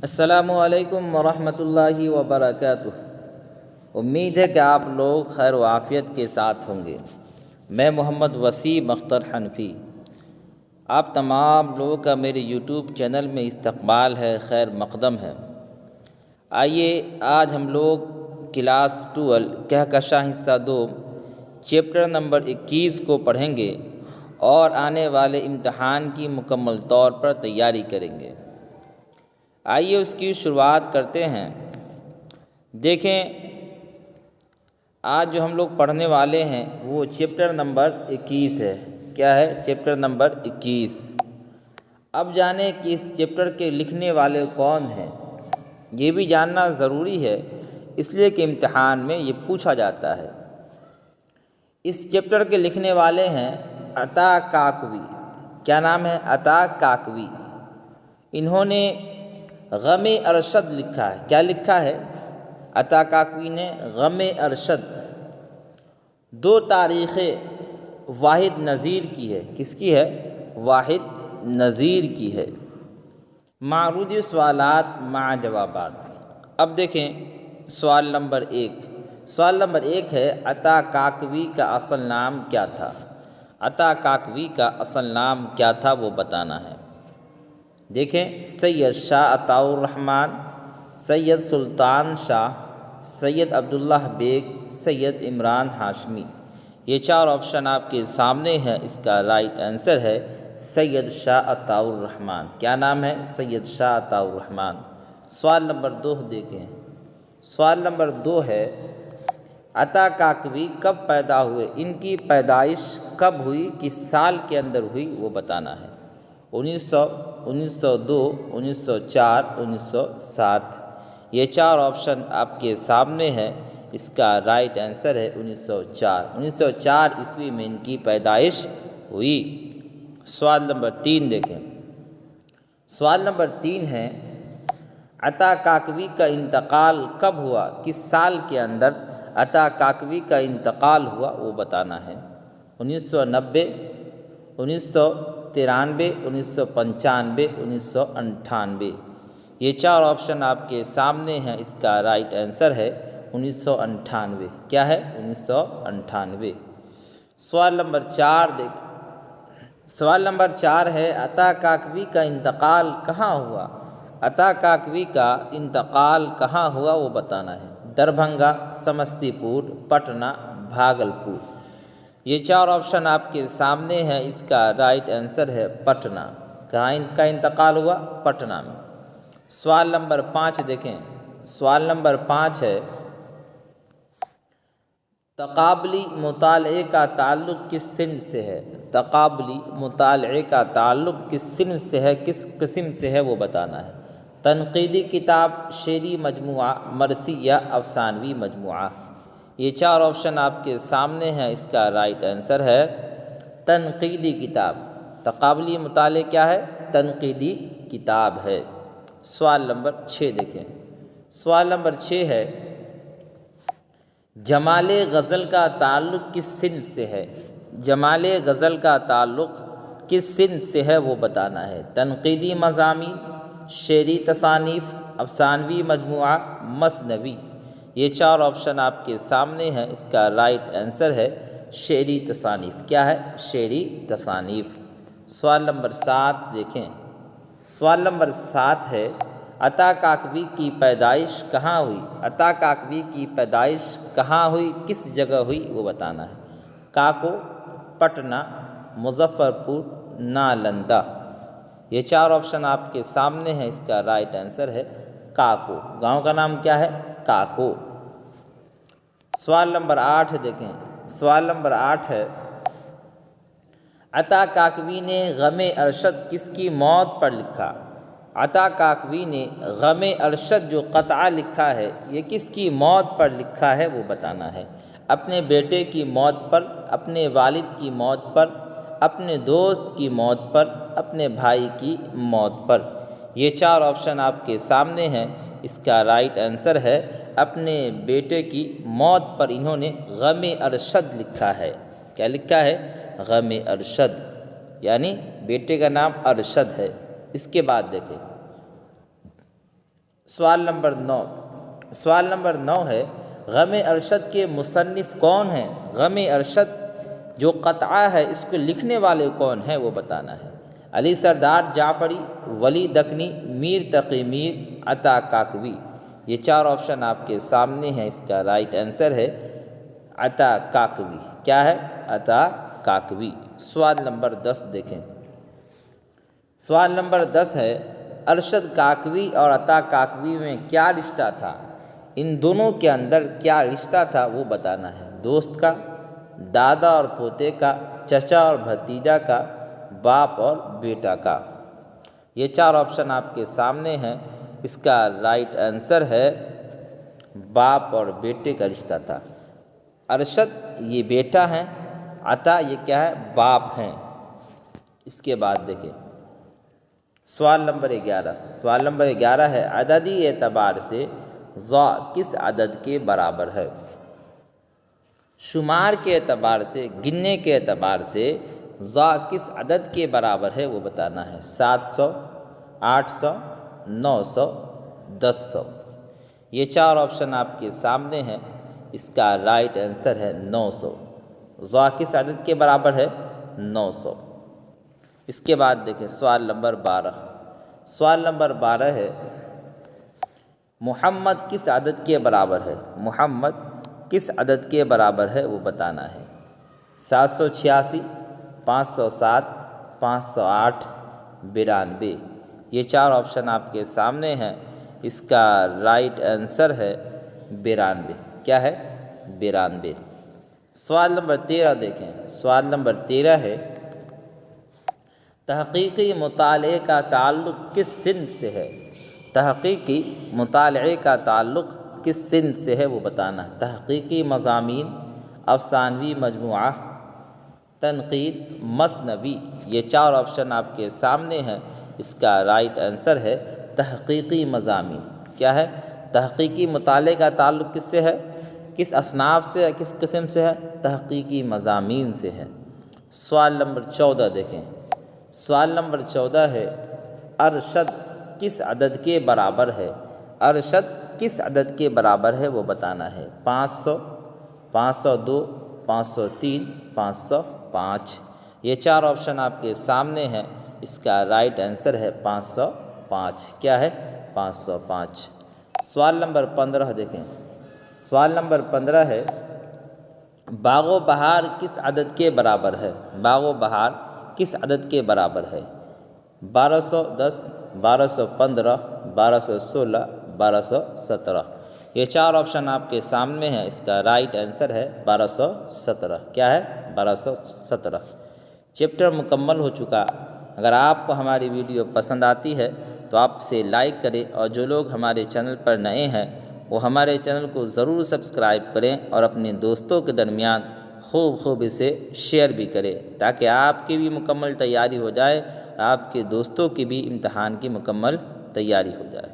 السلام علیکم ورحمۃ اللہ وبرکاتہ۔ امید ہے کہ آپ لوگ خیر و عافیت کے ساتھ ہوں گے۔ میں محمد وسیم اختر حنفی، آپ تمام لوگوں کا میرے یوٹیوب چینل میں استقبال ہے، خیر مقدم ہے۔ آئیے آج ہم لوگ کلاس 12 کہکشاں حصہ 2 چیپٹر نمبر 21 کو پڑھیں گے اور آنے والے امتحان کی مکمل طور پر تیاری کریں گے۔ آئیے اس کی شروعات کرتے ہیں۔ دیکھیں آج جو ہم لوگ پڑھنے والے ہیں وہ چیپٹر نمبر 21 ہے۔ کیا ہے؟ Chapter number 21۔ اب جانیں کہ اس چیپٹر کے لکھنے والے کون ہیں۔ یہ بھی جاننا ضروری ہے، اس لیے کہ امتحان میں یہ پوچھا جاتا ہے۔ اس چیپٹر کے لکھنے والے ہیں عطا کاکوی۔ کیا نام ہے؟ عطا کاکوی۔ انہوں نے غم ارشد لکھا ہے۔ کیا لکھا ہے؟ عطا کاکوی نے غم ارشد 2 تاریخ واحد نظیر کی ہے۔ کس کی ہے؟ واحد نظیر کی ہے۔ معروض سوالات مع جوابات۔ اب دیکھیں سوال نمبر 1۔ سوال نمبر 1 ہے عطا کاکوی کا اصل نام کیا تھا؟ عطا کاکوی کا اصل نام کیا تھا وہ بتانا ہے۔ دیکھیں سید شاہ عطاء الرحمن، سید سلطان شاہ، سید عبداللہ بیگ، سید عمران ہاشمی۔ یہ 4 آپشن آپ کے سامنے ہیں۔ اس کا رائٹ آنسر ہے سید شاہ عطاء الرحمن۔ کیا نام ہے؟ سید شاہ عطاء الرحمن۔ سوال نمبر 2 دیکھیں۔ سوال نمبر 2 ہے عطا کاکوی کب پیدا ہوئے؟ ان کی پیدائش کب ہوئی؟ کس سال کے اندر ہوئی وہ بتانا ہے۔ 1900، 1902، 1904، 1907۔ یہ 4 آپشن آپ کے سامنے ہیں۔ اس کا رائٹ آنسر ہے 1904۔ 1904 عیسوی میں ان کی پیدائش ہوئی۔ سوال نمبر 3 دیکھیں۔ سوال نمبر 3 ہے عطا کاکوی کا انتقال کب ہوا؟ کس سال کے اندر عطا کاکوی کا انتقال ہوا وہ بتانا ہے۔ 1990، 1993، 1995، 1998۔ یہ 4 آپشن آپ کے سامنے ہیں۔ اس کا رائٹ آنسر ہے 1998۔ کیا ہے؟ 1998۔ سوال نمبر 4 دیکھیں۔ سوال نمبر 4 ہے عطا کاکوی کا انتقال کہاں ہوا؟ عطا کاکوی کا انتقال کہاں ہوا وہ بتانا ہے۔ دربھنگا، سمستی پور، پٹنہ، بھاگلپور۔ یہ 4 آپشن آپ کے سامنے ہیں۔ اس کا رائٹ آنسر ہے پٹنہ۔ کہاں ان کا انتقال ہوا؟ پٹنہ میں۔ سوال نمبر 5 دیکھیں۔ سوال نمبر 5 ہے تقابلی مطالعے کا تعلق کس صنف سے ہے؟ تقابلی مطالعے کا تعلق کس صنف سے ہے، کس قسم سے ہے وہ بتانا ہے۔ تنقیدی کتاب، شعری مجموعہ، مرثیہ، افسانوی مجموعہ۔ یہ 4 آپشن آپ کے سامنے ہیں۔ اس کا رائٹ آنسر ہے تنقیدی کتاب۔ تقابلی مطالعے کیا ہے؟ تنقیدی کتاب ہے۔ سوال نمبر 6 دیکھیں۔ سوال نمبر 6 ہے جمال غزل کا تعلق کس صنف سے ہے؟ جمال غزل کا تعلق کس صنف سے ہے وہ بتانا ہے۔ تنقیدی مضامین، شعری تصانیف، افسانوی مجموعہ، مثنوی۔ یہ 4 آپشن آپ کے سامنے ہیں۔ اس کا رائٹ آنسر ہے شعری تصانیف۔ کیا ہے؟ شعری تصانیف۔ سوال نمبر 7 دیکھیں۔ سوال نمبر 7 ہے عطا کاکوی کی پیدائش کہاں ہوئی؟ عطا کاکوی کی پیدائش کہاں ہوئی، کس جگہ ہوئی وہ بتانا ہے۔ کاکو، پٹنہ، مظفر پور، نالندہ۔ یہ 4 آپشن آپ کے سامنے ہیں۔ اس کا رائٹ آنسر ہے کاکو۔ گاؤں کا نام کیا ہے؟ کاکو۔ سوال نمبر 8 دیکھیں۔ سوال نمبر 8 ہے عطا کاکوی نے غم ارشد کس کی موت پر لکھا؟ عطا کاکوی نے غم ارشد جو قطعہ لکھا ہے یہ کس کی موت پر لکھا ہے وہ بتانا ہے۔ اپنے بیٹے کی موت پر، اپنے والد کی موت پر، اپنے دوست کی موت پر، اپنے بھائی کی موت پر۔ یہ 4 آپشن آپ کے سامنے ہیں۔ اس کا رائٹ آنسر ہے اپنے بیٹے کی موت پر انہوں نے غم ارشد لکھا ہے۔ کیا لکھا ہے؟ غم ارشد، یعنی بیٹے کا نام ارشد ہے۔ اس کے بعد دیکھیں سوال نمبر 9 ہے غم ارشد کے مصنف کون ہیں؟ غم ارشد جو قطعہ ہے اس کو لکھنے والے کون ہیں وہ بتانا ہے۔ علی سردار جعفری، ولی دکنی، میر تقی میر، عطا کاکوی۔ یہ 4 آپشن آپ کے سامنے ہیں، اس کا رائٹ آنسر ہے عطا کاکوی۔ کیا ہے؟ عطا کاکوی۔ سوال نمبر 10 دیکھیں۔ سوال نمبر 10 ہے ارشد کاکوی اور عطا کاکوی میں کیا رشتہ تھا؟ ان دونوں کے اندر کیا رشتہ تھا وہ بتانا ہے۔ دوست کا، دادا اور پوتے کا، چچا اور بھتیجا کا، باپ اور بیٹا کا۔ یہ 4 آپشن آپ کے سامنے ہیں، اس کا رائٹ آنسر ہے باپ اور بیٹے کا رشتہ تھا۔ ارشد یہ بیٹا ہیں، عطا یہ کیا ہے؟ باپ ہیں۔ اس کے بعد دیکھیں سوال نمبر 11۔ سوال نمبر 11 ہے عددی اعتبار سے ضا کس عدد کے برابر ہے؟ شمار کے اعتبار سے، گننے کے اعتبار سے ضا کس عدد کے برابر ہے وہ بتانا ہے۔ 700، 800، 900، 1000۔ یہ 4 آپشن آپ کے سامنے ہیں، اس کا رائٹ آنسر ہے 900۔ ضا کس عدد کے برابر ہے؟ 900۔ اس کے بعد دیکھیں سوال نمبر 12۔ سوال نمبر 12 ہے محمد کس عدد کے برابر ہے؟ محمد کس عدد کے برابر ہے وہ بتانا ہے۔ 786، 507، 508، 92۔ یہ 4 آپشن آپ کے سامنے ہیں، اس کا رائٹ آنسر ہے 92۔ کیا ہے؟ 92۔ سوال نمبر 13 دیکھیں۔ سوال نمبر 13 ہے تحقیقی مطالعے کا تعلق کس صنف سے ہے؟ تحقیقی مطالعے کا تعلق کس صنف سے ہے وہ بتانا ہے۔ تحقیقی مضامین، افسانوی مجموعہ، تنقید، مثنوی۔ یہ 4 آپشن آپ کے سامنے ہیں، اس کا رائٹ آنسر ہے تحقیقی مضامین۔ کیا ہے؟ تحقیقی مطالعے کا تعلق کس سے ہے؟ کس اصناف سے ہے؟ کس قسم سے ہے؟ تحقیقی مضامین سے ہے۔ سوال نمبر 14 دیکھیں۔ سوال نمبر 14 ہے ارشد کس عدد کے برابر ہے؟ ارشد کس عدد کے برابر ہے وہ بتانا ہے۔ 500، 502، 503، 505۔ یہ 4 آپشن آپ کے سامنے ہیں، اس کا رائٹ آنسر ہے 505۔ کیا ہے؟ 505۔ سوال نمبر 15 دیکھیں۔ سوال نمبر 15 ہے باغ و بہار کس عدد کے برابر ہے؟ باغ و بہار کس عدد کے برابر ہے؟ 1210، 1215، 1216، 1217۔ یہ 4 آپشن آپ کے سامنے ہیں، اس کا رائٹ آنسر ہے 1217۔ کیا ہے؟ 1217۔ چیپٹر مکمل ہو چکا۔ اگر آپ کو ہماری ویڈیو پسند آتی ہے تو آپ سے لائک کریں، اور جو لوگ ہمارے چینل پر نئے ہیں وہ ہمارے چینل کو ضرور سبسکرائب کریں اور اپنے دوستوں کے درمیان خوب اسے شیئر بھی کریں، تاکہ آپ کی بھی مکمل تیاری ہو جائے، آپ کے دوستوں کی بھی امتحان کی مکمل تیاری ہو جائے۔